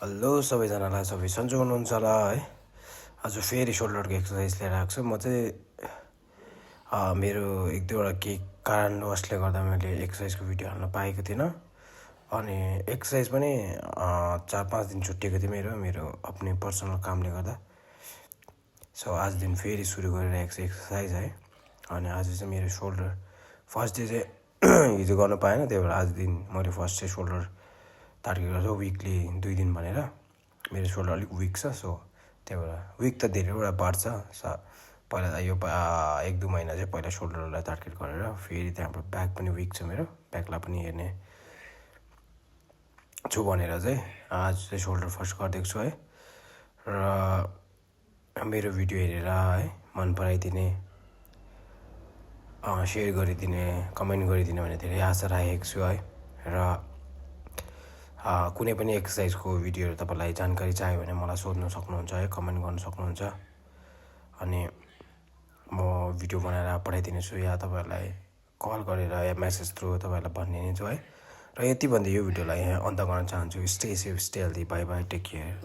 Hello सबैजनालाई, सबै सन्चो हुनुहुन्छ होला है। आज फेरि सोल्डरको एक्सर्साइज लिएर आएको छु। म चाहिँ मेरो एक दुईवटा केही कारणवशले गर्दा मैले एक्सर्साइजको भिडियो हाल्न पाएको थिइनँ। अनि एक्सर्साइज पनि 4-5 दिन छुट्टिएको थियो मेरो आफ्नै पर्सनल कामले गर्दा। सो आज दिन फेरि सुरु गरिरहेको छु एक्सर्साइज है। अनि आज चाहिँ मेरो सोल्डर फर्स्ट डे चाहिँ हिजो गर्नु पाएन, त्यही भएर आज दिन मैले फर्स्ट चाहिँ सोल्डर टार्गेट गर्छु विकली 2 दिन भनेर। मेरो सोल्डर अलिक विक छ, सो त्यही भएर विक त धेरैवटा बढ्छ। पहिला यो 1-2 महिना चाहिँ पहिला सोल्डरलाई टार्गेट गरेर फेरि त्यहाँबाट ब्याक पनि विक छ, मेरो ब्याकलाई पनि हेर्ने छु भनेर चाहिँ आज चाहिँ सोल्डर फर्स्ट गरिदिएको छु है। र मेरो भिडियो हेरेर है मन पराइदिने, सेयर गरिदिने, कमेन्ट गरिदिने भन्ने धेरै आशा राखेको छु है। र कुनै पनि एक्सर्साइजको भिडियोहरू तपाईँलाई जानकारी चाहियो भने मलाई सोध्न सक्नुहुन्छ है, कमेन्ट गर्न सक्नुहुन्छ। अनि म भिडियो बनाएर पठाइदिनेछु या तपाईँहरूलाई कल गरेर या मेसेज थ्रु तपाईँहरूलाई भनिदिनेछु है। र यति भन्दै यो भिडियोलाई यहाँ अन्त गर्न चाहन्छु। Stay safe, stay healthy, bye bye, take care.